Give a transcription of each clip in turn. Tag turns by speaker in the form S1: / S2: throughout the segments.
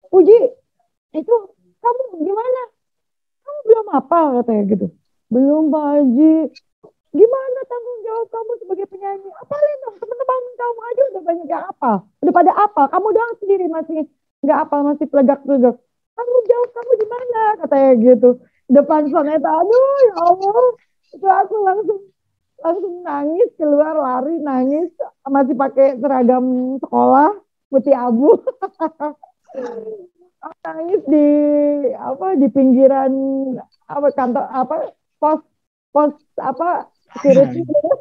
S1: Puji, itu kamu gimana? Kamu belum hafal katanya gitu. Belum Pak Haji. Gimana tanggung jawab kamu sebagai penyanyi? Apalin dong, teman-teman kamu aja udah banyak yang hafal. Udah pada hafal, kamu doang sendiri masih nggak hafal, masih pelegak-pelegak. Tanggung jawab kamu di mana? Katanya gitu. Depan soneta, aduh ya Allah. Itu aku langsung langsung nangis, keluar lari nangis, masih pakai seragam sekolah putih abu. Nangis di apa di pinggiran apa kantor apa pos pos apa security itu.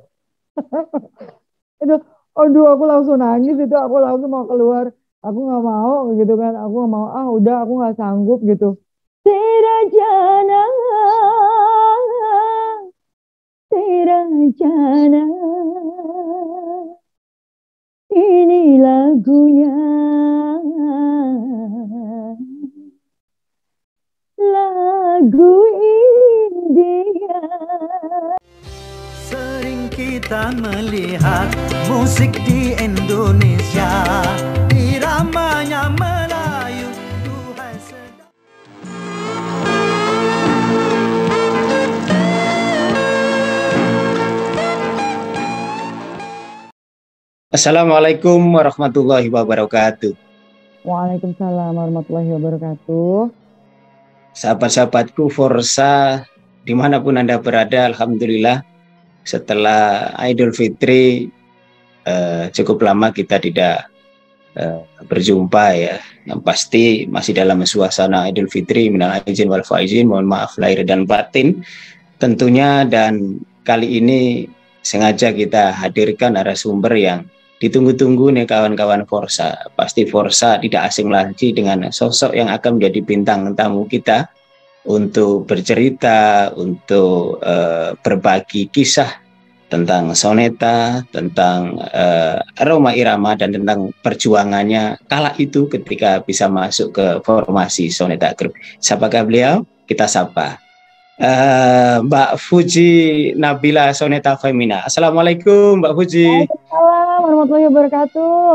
S1: Aduh aku langsung nangis itu, aku langsung mau keluar, aku nggak mau gitu kan, aku nggak mau, ah udah aku nggak sanggup gitu. Tidak jana, tidak jana, ini lagunya, lagu India.
S2: Sering kita melihat musik di Indonesia, iramanya Melayu, duhai sedap.
S3: Assalamualaikum warahmatullahi wabarakatuh.
S1: Waalaikumsalam warahmatullahi wabarakatuh.
S3: Sahabat-sahabatku Forsa, dimanapun Anda berada, Alhamdulillah setelah Idul Fitri cukup lama kita tidak berjumpa ya. Yang pasti masih dalam suasana Idul Fitri, minal aidin wal faizin, mohon maaf lahir dan batin tentunya. Dan kali ini sengaja kita hadirkan narasumber yang ditunggu-tunggu nih kawan-kawan Forsa. Pasti Forsa tidak asing lagi dengan sosok yang akan menjadi bintang tamu kita untuk bercerita, untuk berbagi kisah tentang soneta, tentang Rhoma Irama, dan tentang perjuangannya kala itu ketika bisa masuk ke formasi Soneta Group. Siapakah beliau? Kita sapa. Mbak Fuji Nabila Soneta Femina. Assalamualaikum Mbak Fuji.
S1: Waalaikumsalam warahmatullahi wabarakatuh.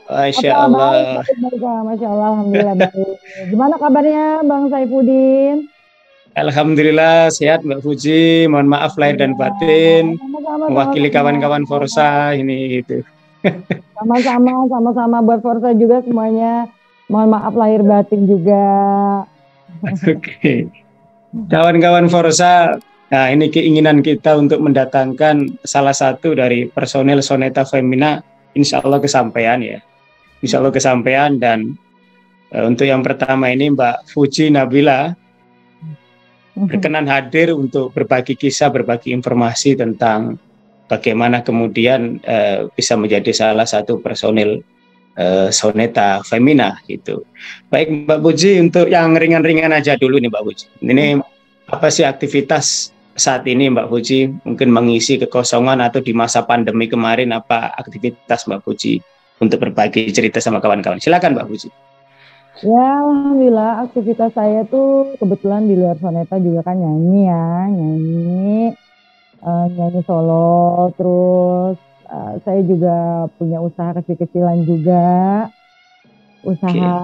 S3: Masya
S1: Apa
S3: Allah.
S1: baik, Masya Allah, alhamdulillah baik. Gimana kabarnya Bang Saifuddin?
S3: Alhamdulillah sehat Mbak Fuji. Mohon maaf lahir dan batin.
S1: Sama-sama,
S3: Mewakili
S1: sama-sama.
S3: kawan-kawan Forsa ini gitu.
S1: Sama-sama, sama-sama buat Forsa juga semuanya. Mohon maaf lahir batin juga.
S3: Oke. Kawan-kawan Forsa, nah ini keinginan kita untuk mendatangkan salah satu dari personel Soneta Femina, insya Allah kesampaian ya. Insya Allah kesampaian. Dan untuk yang pertama ini Mbak Fuji Nabila berkenan hadir untuk berbagi kisah, berbagi informasi tentang bagaimana kemudian bisa menjadi salah satu personil Soneta Femina gitu. Baik Mbak Puji, untuk yang ringan-ringan aja dulu nih Mbak Puji. Ini apa sih aktivitas saat ini Mbak Puji? Mungkin mengisi kekosongan atau di masa pandemi kemarin, apa aktivitas Mbak Puji untuk berbagi cerita sama kawan-kawan? Silakan Mbak Puji.
S1: Ya, alhamdulillah aktivitas saya tuh kebetulan di luar soneta juga kan nyanyi ya, nyanyi solo, terus saya juga punya usaha kecil-kecilan juga, usaha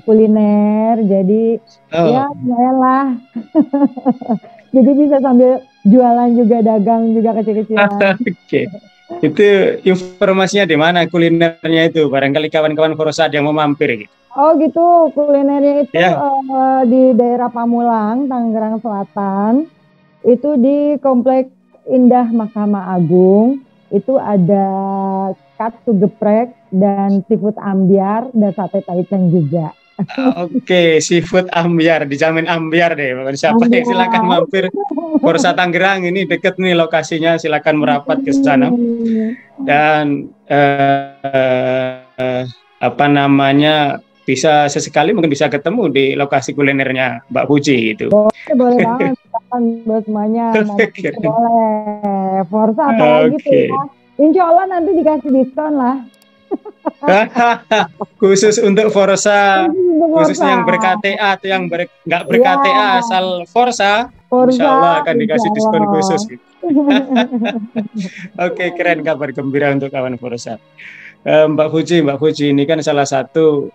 S1: kuliner, jadi ya lumayan lah. Jadi bisa sambil jualan juga, dagang juga kecil-kecilan.
S3: Oke. Itu informasinya di mana kulinernya itu? Barangkali kawan-kawan Forsa ada yang mau mampir gitu.
S1: Oh gitu, kulinernya itu di daerah Pamulang, Tangerang Selatan. Itu di Komplek Indah Mahkamah Agung. Itu ada katsu geprek dan seafood ambyar dan sate taichan juga.
S3: Oke, seafood ambyar, dijamin ambyar deh. Siapa yang silakan mampir Forsa Tangerang, ini deket nih lokasinya, silakan merapat ke sana. Dan apa namanya, bisa sesekali mungkin bisa ketemu di lokasi kulinernya Mbak Puji gitu.
S1: Boleh banget, silakan buat semuanya. Boleh, Forsa apalagi tuh ya. Insya Allah nanti dikasih diskon lah.
S3: Khusus untuk Forsa, khususnya yang ber-KTA atau yang nggak ber-KTA asal Forsa, insya Allah akan dikasih diskon khusus gitu. Oke, keren, kabar gembira untuk kawan Forsa. Mbak Fuji ini kan salah satu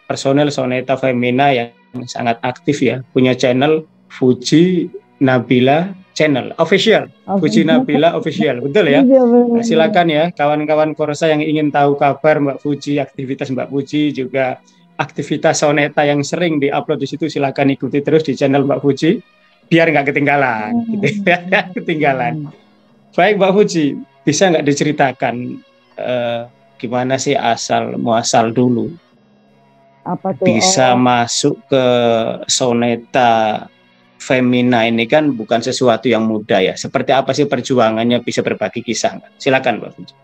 S3: personel Soneta Femina yang sangat aktif ya, punya channel Fuji Nabila Channel Official, Fuji Nabila Official, betul ya?
S1: Iya, bener.
S3: Silakan ya kawan-kawan Forsa yang ingin tahu kabar Mbak Fuji, aktivitas Mbak Fuji, juga aktivitas Soneta yang sering diupload di situ, silakan ikuti terus di channel Mbak Fuji biar nggak ketinggalan, gitu ya, ketinggalan. Baik Mbak Fuji, bisa nggak diceritakan gimana sih asal muasal dulu
S1: Apa tuh?
S3: bisa masuk ke Soneta Femina ini, kan bukan sesuatu yang mudah ya. Seperti apa sih perjuangannya, bisa berbagi kisah? Silakan Mbak Fuji.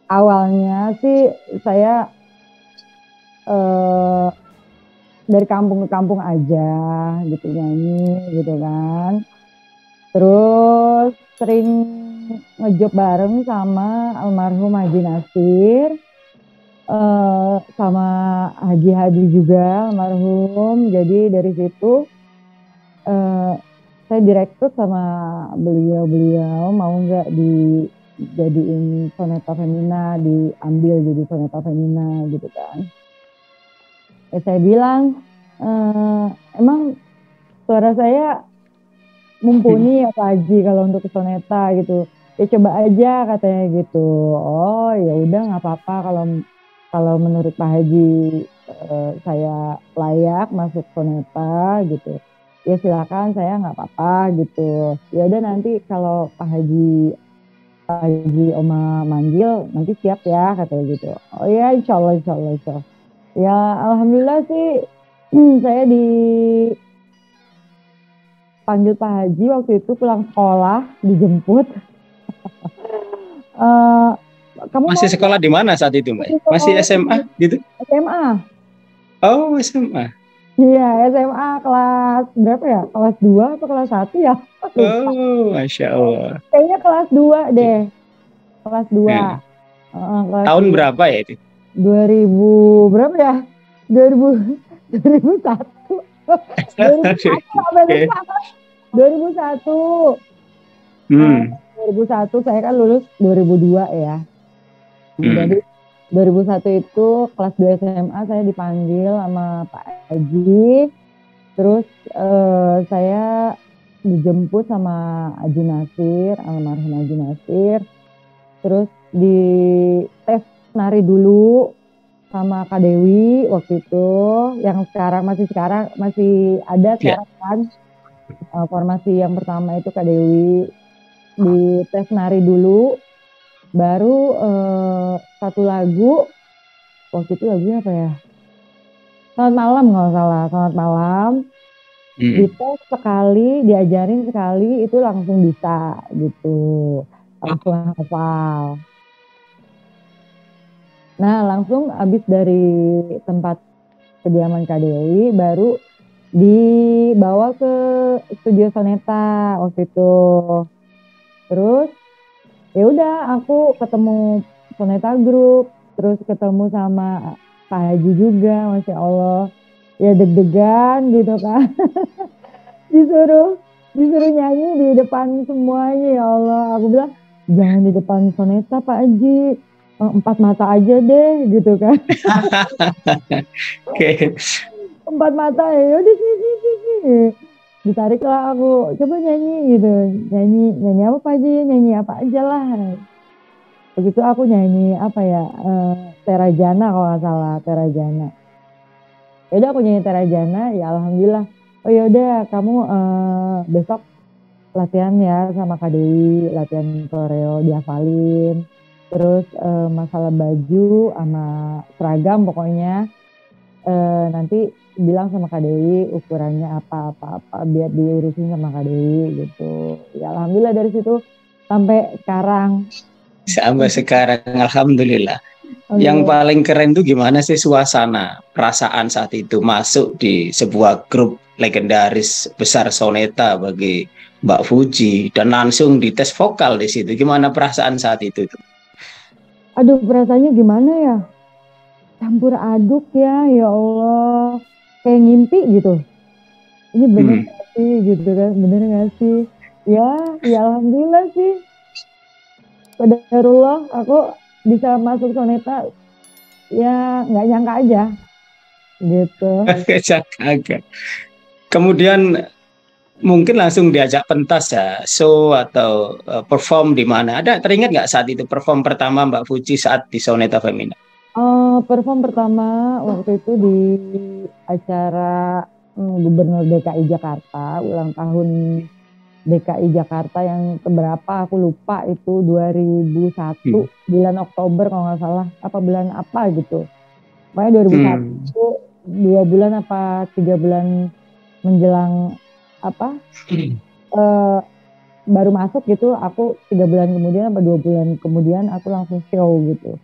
S1: Awalnya sih saya dari kampung ke kampung aja gitu nyanyi gitu kan. Terus sering ngejob bareng sama almarhum Haji Nasir, sama Haji Hadi juga almarhum. Jadi dari situ saya direkrut sama beliau mau nggak dijadiin Soneta Femina, diambil jadi Soneta Femina gitu kan. Saya bilang, emang suara saya mumpuni ya Pak Haji kalau untuk ke Soneta gitu. Ya coba aja katanya gitu. Oh ya udah nggak apa-apa kalau menurut Pak Haji saya layak masuk Soneta gitu. Ya silakan, saya nggak apa-apa gitu. Ya udah nanti kalau Pak Haji Oma manggil nanti siap ya katanya gitu. Oh ya insya Allah. Ya alhamdulillah sih saya dipanggil Pak Haji waktu itu pulang sekolah, dijemput. Kamu
S3: masih sekolah di mana saat itu Mbak? Masih SMA gitu?
S1: SMA.
S3: Oh SMA.
S1: Iya SMA kelas berapa ya? Kelas 2 atau kelas 1 ya?
S3: Oh Masya Allah.
S1: Kayaknya kelas 2 deh. Kelas 2. Kelas
S3: Tahun
S1: 2.
S3: Berapa ya itu?
S1: 2000 berapa ya? 2001. 2001. 2001 saya kan lulus 2002 ya. Jadi 2001 itu kelas 2 SMA saya dipanggil sama Pak Haji. Terus saya dijemput sama Haji Nasir, almarhum Haji Nasir. Terus di tes nari dulu sama Kak Dewi waktu itu, yang sekarang masih ada sekarang kan. Formasi yang pertama itu Kak Dewi, di tes nari dulu, baru satu lagu waktu itu lagunya apa ya? Selamat Malam nggak salah, Selamat Malam. Dites sekali, diajarin sekali, itu langsung bisa gitu, langsung hafal. Nah langsung abis dari tempat kediaman Kak Dewi baru dibawa ke studio Soneta waktu itu. Terus ya udah aku ketemu Soneta Group, terus ketemu sama Pak Haji juga, Masya Allah. Ya deg-degan gitu kan. disuruh nyanyi di depan semuanya, ya Allah. Aku bilang jangan di depan Soneta Pak Haji, 4 mata aja deh gitu kan.
S3: Oke.
S1: 4 mata ya udah sini. Ditariklah aku, coba nyanyi gitu. Nyanyi apa Pak Haji? Nyanyi apa aja lah. Begitu aku nyanyi apa ya? Terajana kalau nggak salah, Terajana. Ya udah aku nyanyi Terajana, ya alhamdulillah. Oh ya udah kamu besok latihan ya sama Kak Dewi, latihan koreo dihafalin. Terus masalah baju sama seragam pokoknya nanti bilang sama Kak Dewi ukurannya apa biar diurusin sama Kak Dewi gitu. Ya alhamdulillah dari situ sampai sekarang.
S3: Alhamdulillah. Yang paling keren tuh gimana sih suasana, perasaan saat itu masuk di sebuah grup legendaris besar Soneta bagi Mbak Fuji dan langsung dites vokal di situ. Gimana perasaan saat itu?
S1: Aduh, perasaannya gimana ya? Campur aduk ya Allah. Kayak ngimpi gitu. Ini bener gak sih gitu kan? Bener gak sih? Ya alhamdulillah sih. qadarullah aku bisa masuk soneta, ya nggak nyangka aja gitu.
S3: Agak. Kemudian mungkin langsung diajak pentas ya, show atau perform di mana? Ada teringat nggak saat itu perform pertama Mbak Fuji saat di Soneta Femina?
S1: Perform pertama waktu itu di acara Gubernur DKI Jakarta, ulang tahun DKI Jakarta yang keberapa aku lupa, itu 2001 bulan Oktober kalau nggak salah, apa bulan apa gitu. Pokoknya 2001 2 bulan apa 3 bulan menjelang apa baru masuk gitu, aku 3 bulan kemudian apa 2 bulan kemudian aku langsung show gitu.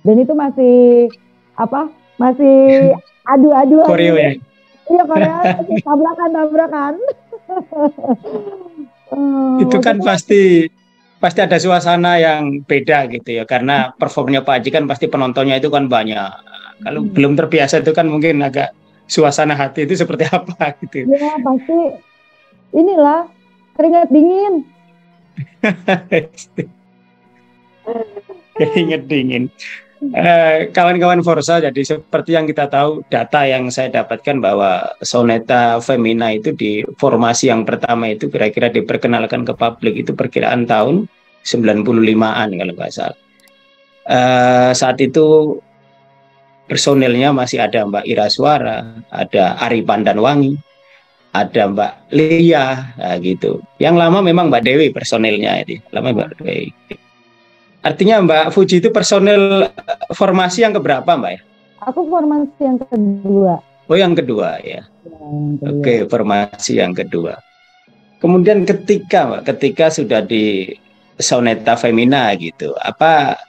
S1: Dan itu masih adu-adu
S3: Koreo ya.
S1: Iya, Korea tabrakan.
S3: Itu kan pasti ada suasana yang beda gitu ya, karena performnya Pak Haji kan pasti penontonnya itu kan banyak. Kalau belum terbiasa itu kan mungkin agak suasana hati itu seperti apa gitu.
S1: Ya pasti inilah keringat dingin.
S3: Keringat dingin. Kawan-kawan Forsa, jadi seperti yang kita tahu, data yang saya dapatkan bahwa Soneta Femina itu di formasi yang pertama itu kira-kira diperkenalkan ke publik itu perkiraan tahun 95-an kalau nggak salah. Saat itu personilnya masih ada Mbak Ira Suara, ada Ari Pandanwangi, ada Mbak Lia, gitu. Yang lama memang Mbak Dewi personilnya itu, lama Mbak Dewi. Artinya Mbak Fuji itu personil formasi yang keberapa Mbak ya?
S1: Aku formasi yang kedua.
S3: Oh yang kedua ya. Oke, formasi yang kedua. Kemudian ketika sudah di Soneta Femina gitu, apa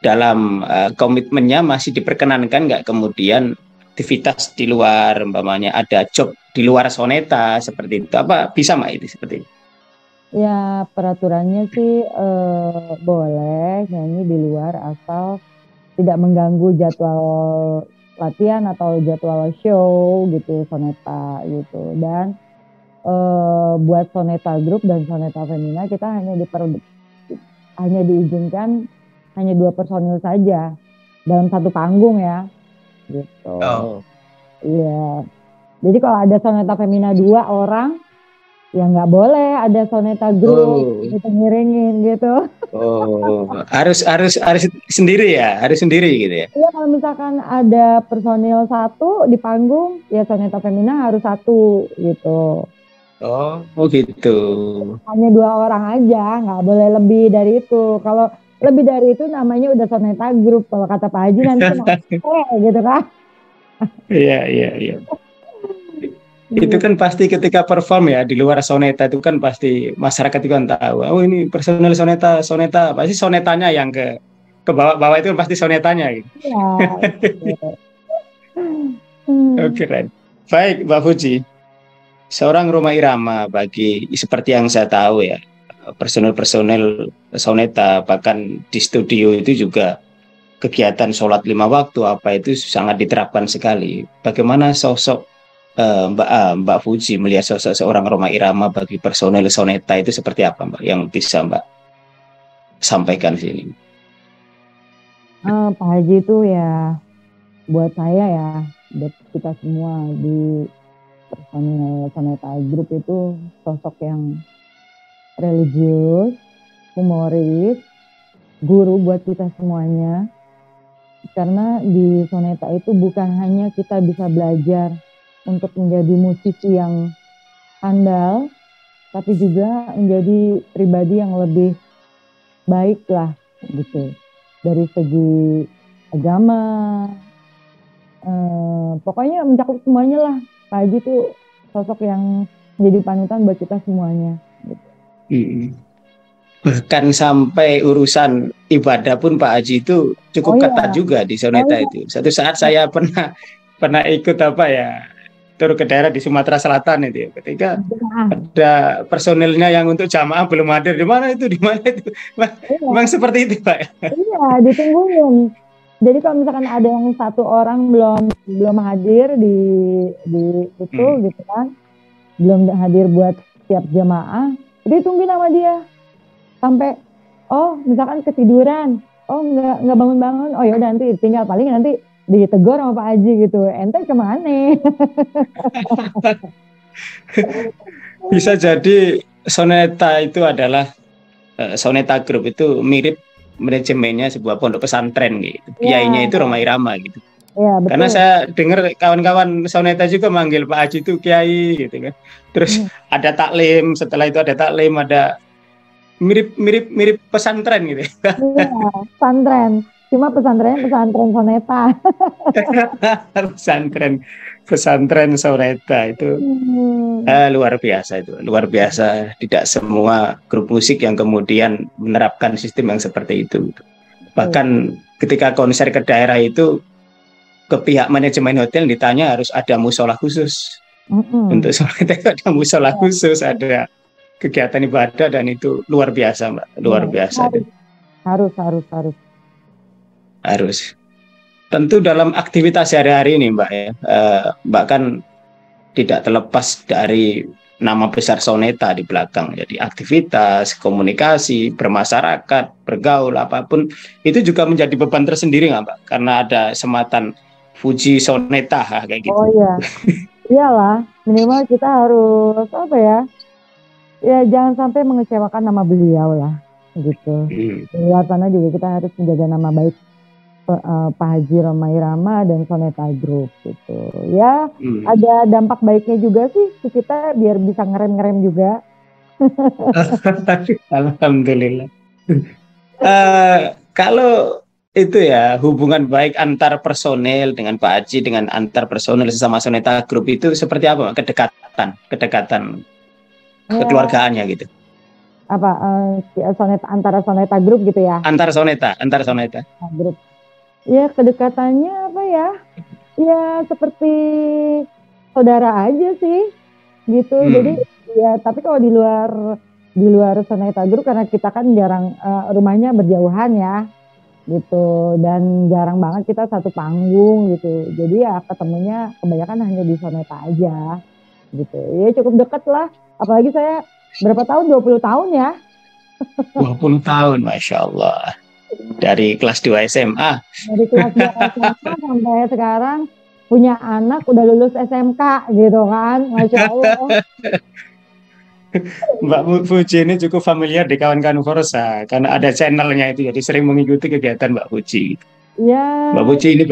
S3: dalam komitmennya masih diperkenankan nggak kemudian aktivitas di luar, umpamanya ada job di luar Soneta seperti itu? Apa bisa Mbak itu seperti itu?
S1: Ya peraturannya sih boleh nyanyi di luar asal tidak mengganggu jadwal latihan atau jadwal show gitu Soneta gitu. Dan buat Soneta Group dan Soneta Femina kita hanya diizinkan hanya 2 personil saja dalam satu panggung ya gitu. Iya. Jadi kalau ada Soneta Femina 2 orang ya nggak boleh ada Soneta Group kita ngiringin gitu.
S3: Harus sendiri ya, harus sendiri gitu ya.
S1: Iya, kalau misalkan ada personil 1 di panggung ya Soneta Femina harus 1 gitu.
S3: Oh gitu.
S1: Hanya 2 orang aja, nggak boleh lebih dari itu. Kalau lebih dari itu namanya udah Soneta Group, kalau kata Pak Haji nanti gitu kan.
S3: Iya. Itu kan pasti ketika perform ya di luar Soneta itu kan pasti masyarakat itu kan tahu, oh ini personel Soneta pasti Sonetanya yang ke bawah itu pasti Sonetanya gitu.
S1: Iya.
S3: Oke, keren. Baik Mbak Fuji, seorang Rhoma Irama bagi seperti yang saya tahu ya, personel Soneta bahkan di studio itu juga kegiatan sholat 5 waktu apa itu sangat diterapkan sekali. Bagaimana sosok Mbak Fuji melihat sosok seorang Rhoma Irama bagi personel Soneta itu seperti apa Mbak yang bisa Mbak sampaikan sini?
S1: Pak Haji itu ya buat saya ya, buat kita semua di personel Soneta Group itu sosok yang religius, humoris, guru buat kita semuanya. Karena di Soneta itu bukan hanya kita bisa belajar untuk menjadi musisi yang handal, tapi juga menjadi pribadi yang lebih baik lah gitu. Dari segi agama, pokoknya mencakup semuanya lah. Pak Haji tuh sosok yang menjadi panutan buat kita semuanya. Gitu.
S3: Bahkan sampai urusan ibadah pun Pak Haji itu cukup ketat juga di Soneta itu. Satu saat saya pernah ikut tur ke daerah di Sumatera Selatan itu ya. Ketika ada personilnya yang untuk jamaah belum hadir, di mana itu? Memang seperti itu Pak.
S1: Iya, ditungguin. Jadi kalau misalkan ada yang 1 orang belum hadir di itu gitu kan, belum hadir buat siap jamaah, ditungguin sama dia sampai Oh, misalkan ketiduran. Oh, nggak bangun-bangun. Oh, ya udah nanti tinggal paling nanti ditegur sama Pak Haji gitu. Ente kemana?
S3: Bisa jadi Soneta itu adalah Soneta Group itu mirip manajemennya sebuah pondok pesantren gitu. Kiainya itu
S1: Ya,
S3: Rhoma Irama gitu.
S1: ya
S3: Karena
S1: betul.
S3: saya dengar kawan-kawan Soneta juga manggil Pak Haji itu Kiai gitu kan. Terus
S1: Hmm,
S3: ada taklim, setelah itu ada taklim, ada mirip pesantren gitu.
S1: Iya, pesantren. Cuma pesantrennya pesantren Soneta.
S3: pesantren pesantren Soneta itu
S1: Hmm,
S3: luar biasa itu, luar biasa. Tidak semua grup musik yang kemudian menerapkan sistem yang seperti itu.
S1: betul.
S3: Bahkan ketika konser ke daerah itu ke pihak manajemen hotel ditanya harus ada musola khusus untuk
S1: Mm-mm.
S3: sholat itu ada musola
S1: Ya,
S3: khusus, ada kegiatan ibadah dan itu luar biasa Mbak,
S1: ya,
S3: luar biasa itu
S1: harus, harus.
S3: harus. Tentu dalam aktivitas sehari-hari ini Mbak ya, Mbak kan tidak terlepas dari nama besar Soneta di belakang. Jadi aktivitas, komunikasi, bermasyarakat, bergaul, apapun, itu juga menjadi beban tersendiri nggak Mbak? Karena ada sematan Fuji Soneta kayak gitu.
S1: Oh iya, iyalah. Minimal kita harus apa ya? Ya jangan sampai mengecewakan nama beliau lah, gitu.
S3: Hmm.
S1: Di luar sana juga kita harus menjaga nama baik Pak Haji Rhoma Irama dan Soneta Group gitu. Ya
S3: Hmm.
S1: ada dampak baiknya juga sih ke kita biar bisa ngerem-ngerem juga.
S3: Alhamdulillah. Kalau itu ya hubungan baik antar personel dengan Pak Haji dengan antar personel sesama Soneta Group itu seperti apa Mbak? Kedekatan
S1: Ya
S3: kekeluargaannya gitu.
S1: apa Soneta antara Soneta Group gitu ya.
S3: Antar Soneta.
S1: Nah, grup. Ya kedekatannya apa ya? Ya seperti saudara aja sih gitu. Jadi
S3: Hmm.
S1: ya tapi kalau di luar Soneta Group karena kita kan jarang rumahnya berjauhan ya gitu dan jarang banget kita satu panggung gitu. Jadi ya ketemunya kebanyakan hanya di Soneta aja gitu. Ya cukup dekat lah. Apalagi saya berapa tahun? 20 tahun ya.
S3: 20 tahun, Masya Allah. Dari kelas 2 SMA,
S1: Dari kelas 2 SMA sampai sekarang punya anak udah lulus SMK gitu kan. Masya Allah.
S3: Mbak Fuji ini cukup familiar di kawan-kawan Forsa, karena ada channelnya itu, jadi sering mengikuti kegiatan Mbak Fuji. Mbak
S1: Ya,
S3: Fuji ini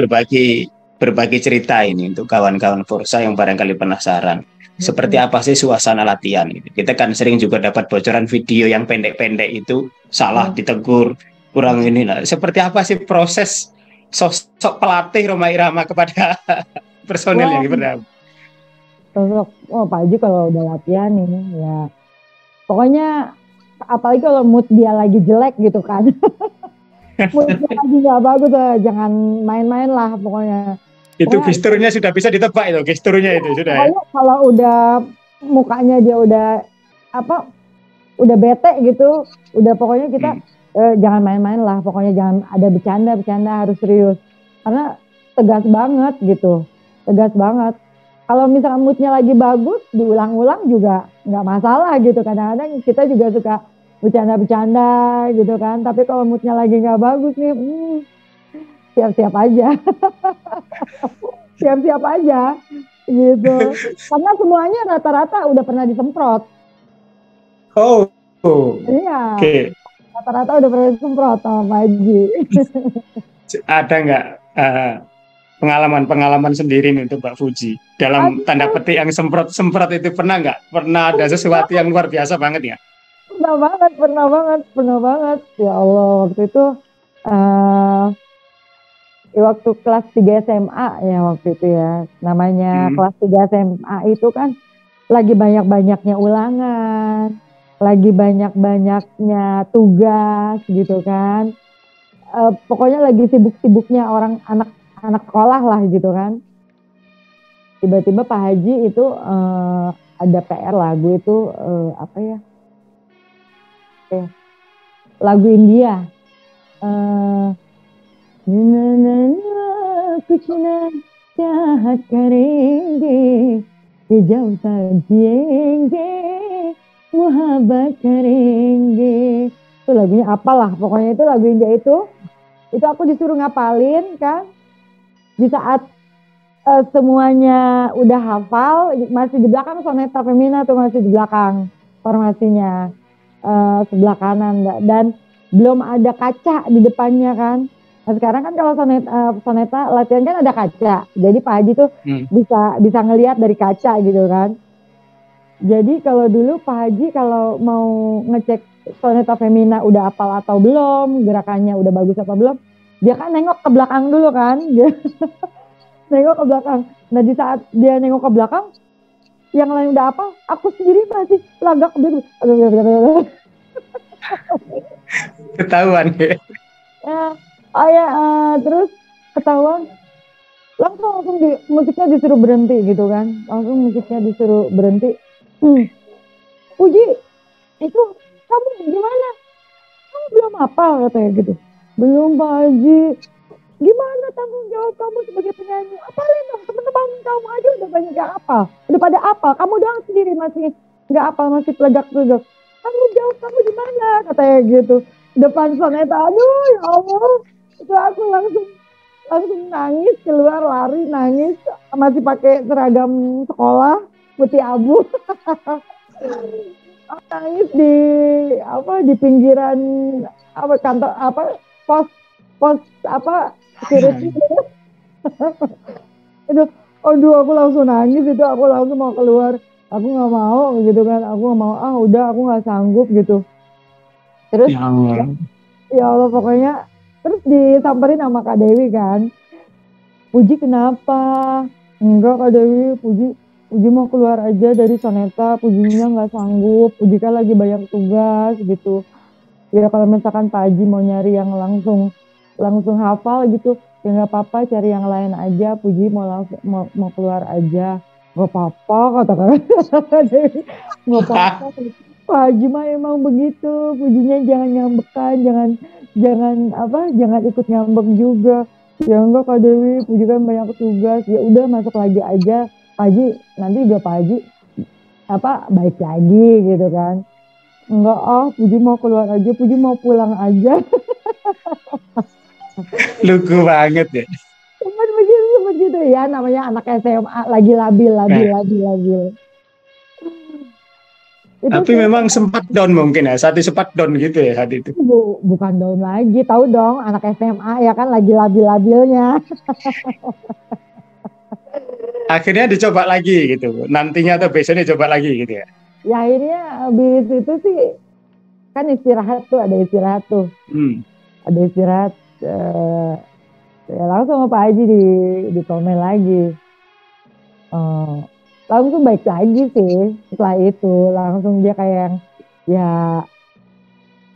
S3: berbagi cerita ini untuk kawan-kawan Forsa yang barangkali penasaran. Seperti
S1: mm-mm.
S3: apa sih suasana latihan? Gitu. Kita kan sering juga dapat bocoran video yang pendek-pendek itu, salah ditegur, kurang ini. Nah, seperti apa sih proses sosok pelatih Rhoma Irama kepada personel
S1: Wah,
S3: yang gimana?
S1: sosok, oh Pak Haji kalau udah latihan nih ya. Pokoknya apalagi kalau mood dia lagi jelek gitu kan. Mood dia lagi nggak bagus jangan main-main lah pokoknya.
S3: Itu
S1: Pokoknya,
S3: gesturnya sudah bisa ditebak itu, gesturnya itu sudah ya.
S1: pokoknya kalau udah mukanya dia udah apa udah bete gitu, udah pokoknya kita
S3: Hmm.
S1: jangan main-main lah, pokoknya jangan ada bercanda harus serius. Karena tegas banget gitu, tegas banget. Kalau misalkan moodnya lagi bagus, diulang-ulang juga nggak masalah gitu. Kadang-kadang kita juga suka bercanda-bercanda gitu kan. Tapi kalau moodnya lagi nggak bagus nih, siap-siap aja, siap-siap aja gitu. Karena semuanya rata-rata udah pernah disemprot.
S3: Oh, oh.
S1: Iya,
S3: Oke.
S1: rata-rata udah pernah disemprot sama Pak Haji.
S3: Ada nggak pengalaman-pengalaman sendiri nih untuk Mbak Fuji dalam tanda
S1: Aduh,
S3: petik yang semprot-semprot itu pernah nggak? Pernah ada sesuatu yang luar biasa banget ya?
S1: pernah banget. Ya Allah, waktu itu eh waktu kelas 3 SMA ya waktu itu ya. Namanya
S3: Hmm.
S1: kelas 3 SMA itu kan lagi banyak-banyaknya ulangan, lagi banyak-banyaknya tugas gitu kan. Pokoknya lagi sibuk-sibuknya orang anak-anak sekolah lah gitu kan. Tiba-tiba Pak Haji itu ada PR lagu itu apa ya? Lagu India. Eh, ना ना ना कुछ ना चाहत करेंगे ये जब तक जिएंगे मुहब्बत करेंगे tuh lagunya apalah, pokoknya itu lagu India itu aku disuruh ngapalin kan. Di saat semuanya udah hafal, masih di belakang Soneta Femina tuh, masih di belakang formasinya sebelah kanan, dan belum ada kaca di depannya kan. Nah, sekarang kan kalau soneta latihan kan ada kaca, jadi Pak Haji tuh bisa ngelihat dari kaca gitu kan. Jadi kalau dulu Pak Haji kalau mau ngecek Soneta Femina udah hafal atau belum, gerakannya udah bagus atau belum, dia kan nengok ke belakang dulu kan. Nengok ke belakang. Nah di saat dia nengok ke belakang, yang lain udah hafal, aku sendiri masih lagak ke belakang.
S3: Ketahuan ya.
S1: Terus ketahuan, langsung musiknya disuruh berhenti gitu kan. Langsung musiknya disuruh berhenti. Puji, itu kamu gimana? Kamu belum hafal katanya gitu. Belum Pak Haji. Gimana tanggung jawab kamu sebagai penyanyi? Apalin dong, teman-teman kamu aja udah banyak yang hafal. Udah pada hafal, kamu doang sendiri masih nggak hafal, masih pelegak-pelegak. Tanggung jawab kamu di mana? Katanya gitu. Depan Soneta, aduh ya Allah. Itu aku langsung nangis, keluar lari nangis, masih pakai seragam sekolah putih abu. Nangis di pinggiran kantor pos security. Itu aduh aku langsung nangis, itu aku langsung mau keluar, aku nggak mau gitu kan, aku nggak mau, udah aku nggak sanggup gitu. Terus ya Allah pokoknya, terus disamperin sama Kak Dewi kan, Puji kenapa? Enggak Kak Dewi, Puji mau keluar aja dari Soneta, Pujinya nggak sanggup, Puji kan lagi banyak tugas gitu. Ya kalau misalkan Pak Haji mau nyari yang langsung hafal gitu, ya nggak apa-apa, cari yang lain aja, Puji mau keluar aja. Nggak apa-apa kata Kak Dewi, nggak apa-apa. Pak Haji mah emang begitu, Pujinya jangan ngambekan, jangan ikut ngambek juga. Ya enggak Kak Dewi, Puji kan banyak tugas, ya udah masuk lagi aja, Pak Haji nanti juga Pak Haji baik lagi gitu kan. Enggak Puji mau keluar aja, Puji mau pulang aja.
S3: Lugu banget ya.
S1: Cuman begitu ya, namanya anak SMA lagi labil.
S3: Tapi memang sempat down mungkin ya, saat itu sempat down gitu ya saat itu.
S1: Bukan down lagi, tahu dong anak SMA ya kan lagi labil-labilnya.
S3: Akhirnya dicoba lagi gitu, nantinya atau besoknya coba lagi gitu ya.
S1: Ya akhirnya habis itu sih kan ada istirahat tuh. Ada istirahat, ya langsung sama Pak Haji ditomel lagi. Langsung baik lagi sih setelah itu, langsung dia kayak ya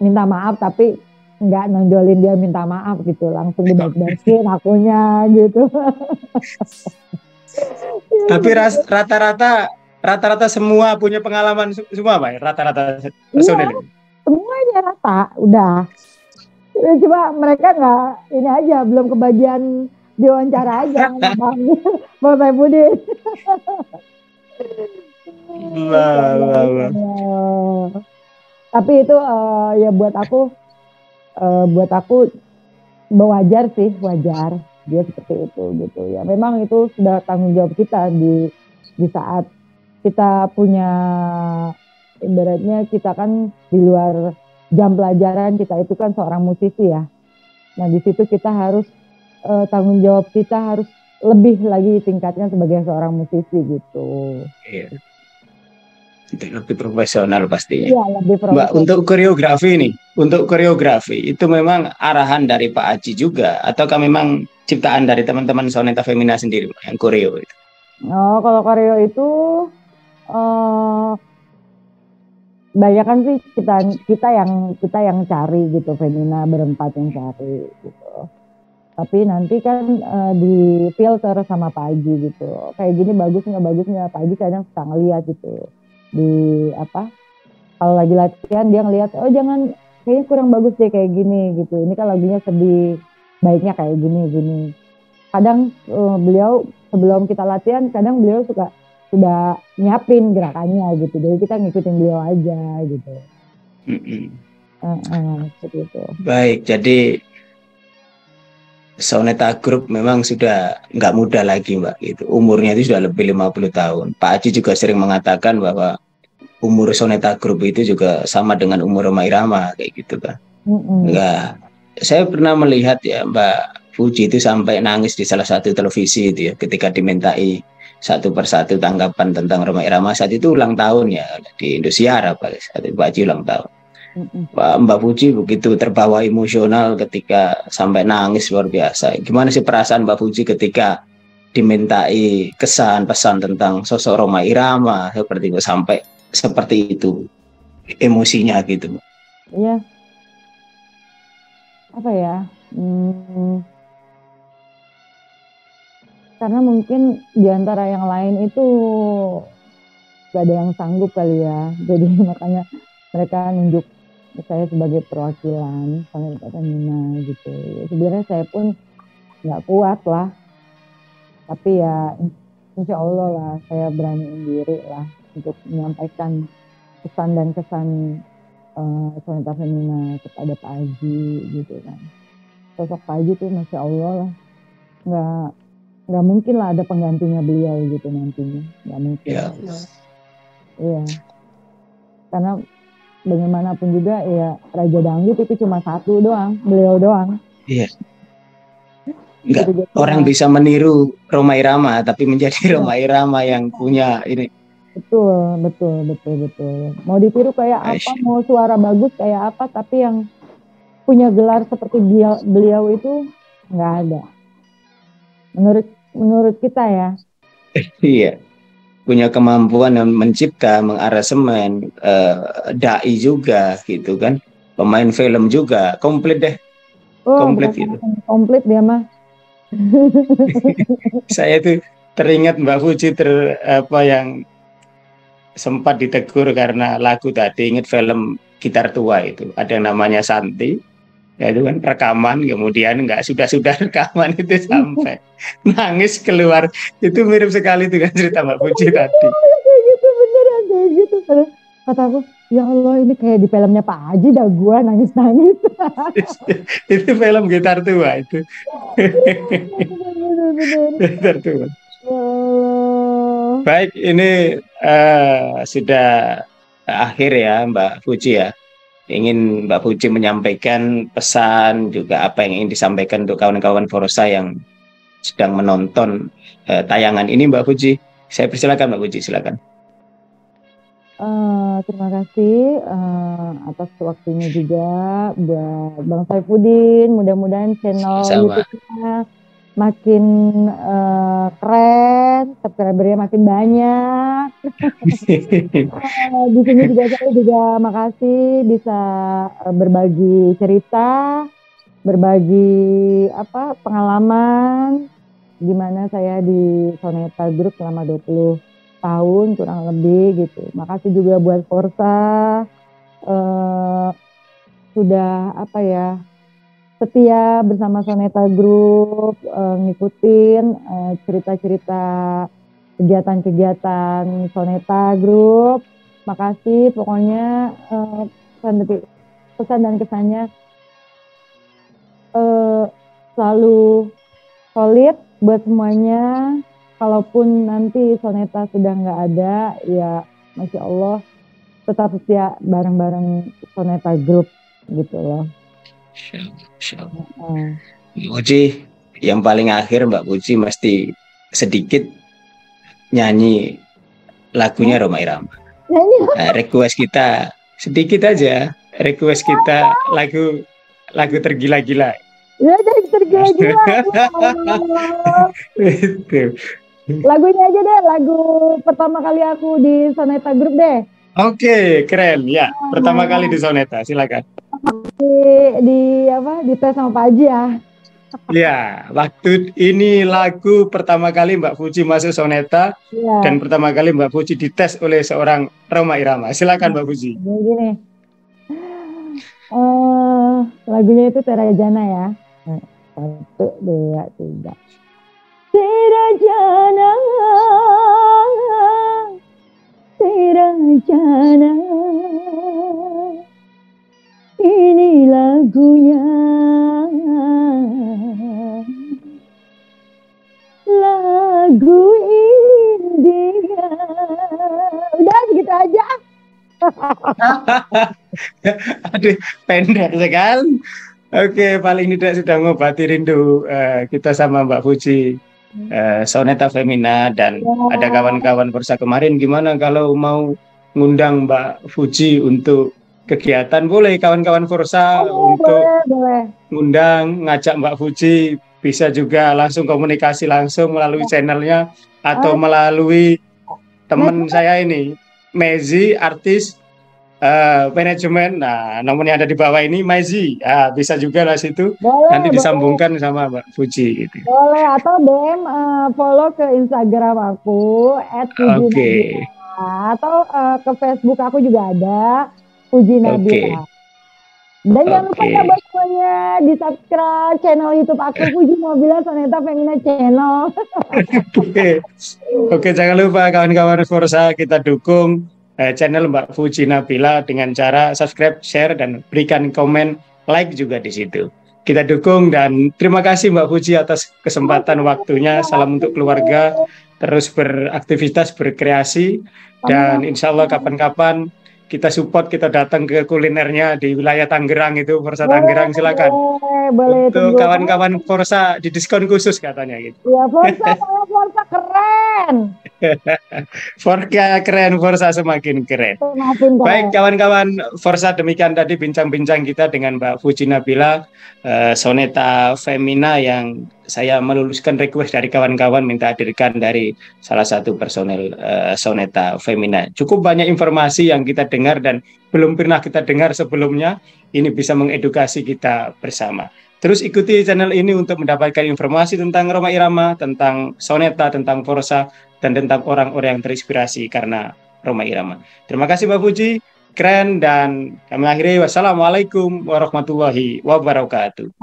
S1: minta maaf tapi nggak nonjolin dia minta maaf gitu, langsung dibaik-baikin akunya gitu.
S3: Tapi rata-rata semua punya pengalaman semua Pak, rata-rata personel.
S1: Semuanya rata udah. Coba mereka nggak ini aja, belum kebagian diwawancara aja Bang Saifuddin. Tapi itu ya buat aku wajar sih, wajar dia seperti itu gitu ya. Memang itu sudah tanggung jawab kita di saat kita punya, ibaratnya kita kan di luar jam pelajaran, kita itu kan seorang musisi ya. Nah di situ kita harus tanggung jawab kita harus lebih lagi tingkatnya sebagai seorang musisi gitu.
S3: Iya. Lebih profesional pastinya.
S1: Iya, lebih profesional.
S3: Mbak, untuk koreografi itu memang arahan dari Pak Haji juga, ataukah memang ciptaan dari teman-teman Soneta Femina sendiri yang koreo itu?
S1: Oh, kalau koreo itu banyak kan sih kita yang cari gitu, Femina berempat yang cari gitu. Tapi nanti kan di filter sama Pak Haji gitu. Kayak gini bagus nggak Pak Haji kadang suka ngeliat gitu. Kalau lagi latihan dia ngeliat, oh jangan, kayaknya kurang bagus deh kayak gini gitu. Ini kan lagunya sedih, baiknya kayak gini. Kadang beliau sebelum kita latihan, kadang beliau sudah nyiapin gerakannya gitu. Jadi kita ngikutin beliau aja gitu. Seperti itu.
S3: Baik, jadi Soneta Group memang sudah nggak muda lagi, Mbak. Gitu. Umurnya itu sudah lebih 50 tahun. Pak Haji juga sering mengatakan bahwa umur Soneta Group itu juga sama dengan umur Rhoma Irama, kayak gitu kan. Enggak. Saya pernah melihat ya Mbak Fuji itu sampai nangis di salah satu televisi itu ya, ketika dimintai satu persatu tanggapan tentang Rhoma Irama. Saat itu ulang tahun ya di Indosiar, apa saat itu Pak Haji ulang tahun. Mbak Puji begitu terbawa emosional ketika sampai nangis luar biasa. Gimana sih perasaan Mbak Puji ketika dimintai kesan pesan tentang sosok Rhoma Irama seperti itu, sampai seperti itu emosinya gitu?
S1: Iya, apa ya? Karena mungkin di antara yang lain itu gak ada yang sanggup kali ya. Jadi makanya mereka nunjuk saya sebagai perwakilan Soneta Femina gitu. Sebenarnya saya pun nggak kuat lah, tapi ya insya Allah lah saya beraniin diri lah untuk menyampaikan pesan dan kesan Soneta Femina kepada Pak Haji gitu kan. Sosok Pak Haji tuh masya Allah lah, nggak mungkin lah ada penggantinya beliau gitu nantinya, nggak mungkin. Iya, karena bagaimanapun juga ya Raja Dangdut itu cuma satu doang, beliau doang.
S3: Iya. Enggak, gitu, orang bisa meniru Rhoma Irama tapi menjadi Rhoma Irama yang punya ini.
S1: Betul. Mau ditiru kayak apa, mau suara bagus kayak apa, tapi yang punya gelar seperti beliau itu nggak ada. Menurut kita ya.
S3: Iya. Punya kemampuan mencipta, mengaransemen, dai juga gitu kan, pemain film juga, komplit deh. Komplit gitu.
S1: Komplit dia mah.
S3: Saya tuh teringat Mbak Fuji yang sempat ditegur karena lagu tadi, ingat film Gitar Tua itu, ada yang namanya Santi, ya itu kan rekaman, kemudian nggak sudah rekaman itu sampai nangis keluar. Itu mirip sekali dengan cerita Mbak Puji tadi.
S1: Kayak gitu, beneran kayak gitu. Kata aku, ya Allah ini kayak di filmnya Pak Haji dah gua nangis-nangis.
S3: Itu film Gitar Tua itu.
S1: Bener.
S3: Gitar Tua. Baik, ini sudah akhir ya Mbak Fuji ya. Ingin Mbak Fuji menyampaikan pesan juga apa yang ingin disampaikan untuk kawan-kawan Forsa yang sedang menonton tayangan ini, Mbak Fuji. Saya persilakan Mbak Fuji, silakan.
S1: Terima kasih atas waktunya juga buat Bang Saifuddin. Mudah-mudahan channel YouTube-nya makin keren, subscribernya makin banyak. Di sini juga saya juga makasih bisa berbagi cerita, berbagi pengalaman gimana saya di Soneta Group selama 20 tahun kurang lebih gitu. Makasih juga buat Forsa sudah setia bersama Soneta Group, ngikutin cerita-cerita kegiatan-kegiatan Soneta Group. Makasih, pokoknya pesan dan kesannya selalu solid buat semuanya. Kalaupun nanti Soneta sudah nggak ada, ya Masya Allah tetap setia bareng-bareng Soneta Group gitu loh.
S3: Mbak Puji, yang paling akhir Mbak Puji mesti sedikit nyanyi lagunya Rhoma Irama. Request kita sedikit aja, request kita lagu tergila-gila.
S1: Ya jadi tergila-gila.
S3: Itu.
S1: Lagunya aja deh, lagu pertama kali aku di Soneta Group deh.
S3: Oke, keren ya. Pertama kali di Soneta, silakan.
S1: Di tes sama Pak Haji ya.
S3: Ya, waktu ini lagu pertama kali Mbak Fuji masuk Soneta dan pertama kali Mbak Fuji dites oleh seorang Rhoma Irama. Silakan Mbak Fuji.
S1: Gini. Lagunya itu Tera Jana ya. 1, 2, 3. Tera Jana, Tera Jana, lagu India. Udah segitu aja.
S3: Aduh, pendek sekali. Oke, paling tidak sudah ngobati rindu kita sama Mbak Fuji. Soneta Femina dan ada kawan-kawan Forsa kemarin, gimana kalau mau ngundang Mbak Fuji untuk kegiatan? Boleh kawan-kawan Forsa untuk
S1: boleh.
S3: ngundang, ngajak Mbak Fuji, bisa juga langsung komunikasi langsung melalui channelnya atau melalui teman saya ini, Mezi, artis manajemen. Nah, nomornya ada di bawah ini, Mezi. Bisa juga lah situ. Nanti disambungkan sama Mbak Fuji gitu.
S1: Boleh, atau DM follow ke Instagram aku @Fuji atau ke Facebook aku juga ada Fuji Nabila. Dan jangan lupa ya buat semuanya di subscribe channel YouTube aku Fuji Nabila Soneta Femina Channel.
S3: Oke, jangan lupa kawan-kawan Forsa, kita dukung channel Mbak Fuji Nabila dengan cara subscribe, share, dan berikan komen, like juga di situ. Kita dukung dan terima kasih Mbak Fuji atas kesempatan waktunya. Salam untuk keluarga, terus beraktivitas, berkreasi, dan insya Allah kapan-kapan kita support, kita datang ke kulinernya di wilayah Tangerang itu, Forsa Tangerang, silakan.
S1: Boleh,
S3: untuk kawan-kawan Forsa di diskon khusus katanya gitu.
S1: Ya, Forsa keren.
S3: Forsa keren, Forsa semakin keren. Baik kawan-kawan Forsa, demikian tadi bincang-bincang kita dengan Mbak Fuji Nabila, Soneta Femina, yang saya meluluskan request dari kawan-kawan minta hadirkan dari salah satu personel Soneta Femina. Cukup banyak informasi yang kita dengar dan belum pernah kita dengar sebelumnya. Ini bisa mengedukasi kita bersama. Terus ikuti channel ini untuk mendapatkan informasi tentang Rhoma Irama, tentang Soneta, tentang Forsa, dan tentang orang-orang yang terinspirasi karena Rhoma Irama. Terima kasih Mbak Fuji, keren, dan kami akhiri. Wassalamualaikum warahmatullahi wabarakatuh.